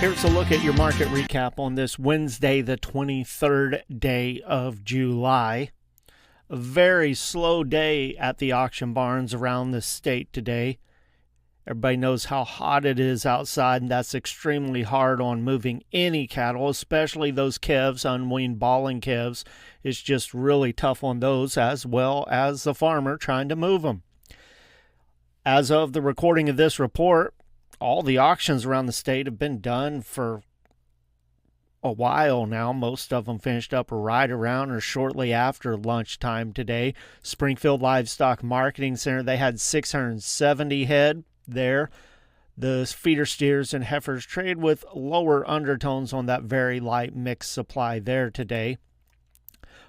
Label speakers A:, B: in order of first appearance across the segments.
A: Here's a look at your market recap on this Wednesday, the 23rd day of July. A very slow day at the auction barns around the state today. Everybody knows how hot it is outside, and that's extremely hard on moving any cattle, especially those calves, unweaned balling calves. It's just really tough on those, as well as the farmer trying to move them. As of the recording of this report, all the auctions around the state have been done for a while now. Most of them finished up right around or shortly after lunchtime today. Springfield Livestock Marketing Center, they had 670 head there. The feeder steers and heifers trade with lower undertones on that very light mixed supply there today.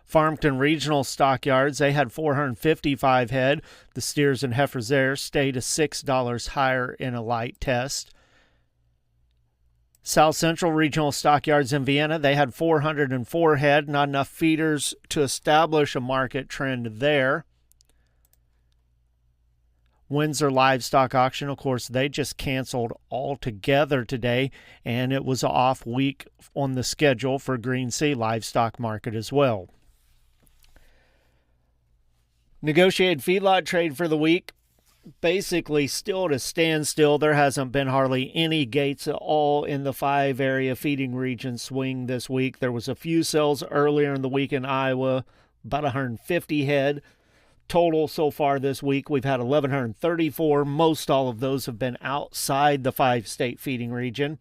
A: Farmington Regional Stockyards, they had 455 head. The steers and heifers there stayed $6 higher in a light test. South Central Regional Stockyards in Vienna, they had 404 head. Not enough feeders to establish a market trend there. Windsor Livestock Auction, of course, they just canceled altogether today, and it was an off week on the schedule for Green Sea Livestock Market as well. Negotiated feedlot trade for the week, basically still at a standstill. There hasn't been hardly any gates at all in the 5-area feeding region swing this week. There was a few sales earlier in the week in Iowa, about 150 head. Total so far this week, we've had 1,134. Most all of those have been outside the 5-state feeding region.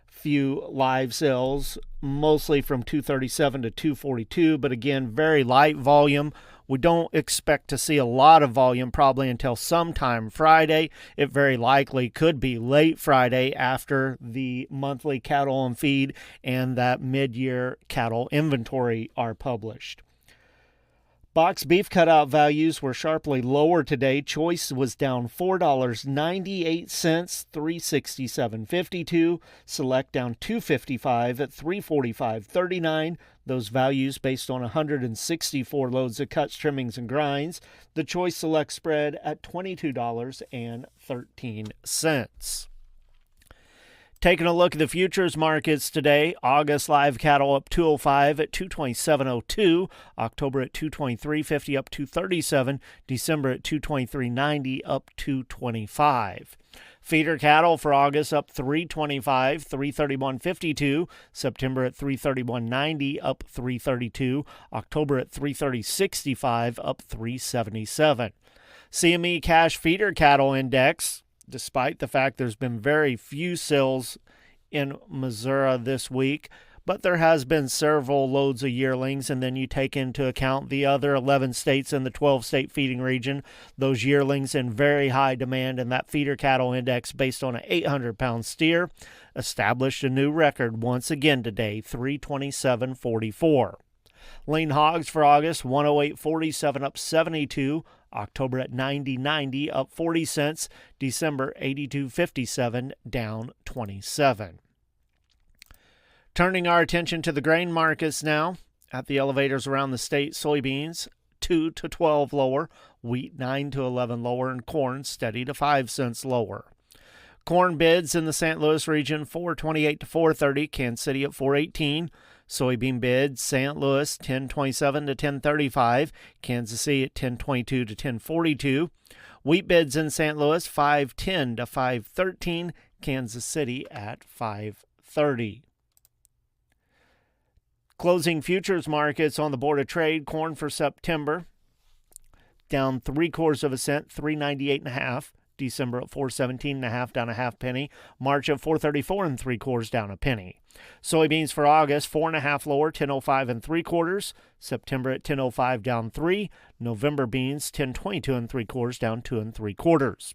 A: Few live sales, mostly from 237 to 242, but again, very light volume. We don't expect to see a lot of volume probably until sometime Friday. It very likely could be late Friday after the monthly cattle on feed and that mid-year cattle inventory are published. Box beef cutout values were sharply lower today. Choice was down $4.98, $367.52. Select down $2.55 at $345.39. Those values based on 164 loads of cuts, trimmings, and grinds. The Choice Select spread at $22.13. Taking a look at the futures markets today, August live cattle up 205 at 227.02, October at 223.50 up 237, December at 223.90 up 225. Feeder cattle for August up 325, 331.52, September at 331.90 up 332, October at 330.65 up 377. CME cash feeder cattle index, despite the fact there's been very few sales in Missouri this week, but there has been several loads of yearlings, and then you take into account the other 11 states in the 12-state feeding region, those yearlings in very high demand, and that feeder cattle index based on an 800-pound steer established a new record once again today, 327.44. Lean hogs for August, 108.47 up 72, October at 90.90 up 40 cents, December 82.57 down 27. Turning our attention to the grain markets now, at the elevators around the state, soybeans 2 to 12 lower, wheat 9 to 11 lower, and corn steady to 5 cents lower. Corn bids in the St. Louis region 428 to 430, Kansas City at 418. Soybean bids, St. Louis 1027 to 1035, Kansas City at 1022 to 1042. Wheat bids in St. Louis 510 to 513, Kansas City at 530. Closing futures markets on the Board of Trade, corn for September down 3/4 cent, 398.5. December at 417.5, down a half penny. March at 434 3/4, down a penny. Soybeans for August 4.5 lower, 10.05 3/4. September at 10.05, down 3. November beans 10.22 3/4, down 2 3/4.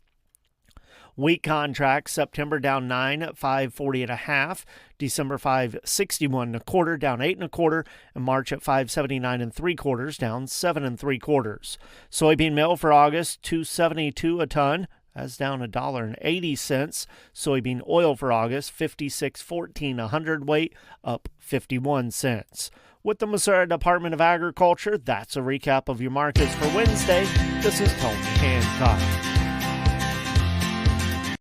A: Wheat contracts, September down 9 at 540.5, December 561 1/4, down 8 1/4, and March at 579 3/4, down 7 3/4. Soybean meal for August 272 a ton. That's down $1.80. Soybean oil for August, 56.14 a hundredweight, up 51 cents. With the Missouri Department of Agriculture, that's a recap of your markets for Wednesday. This is Tony Hancock.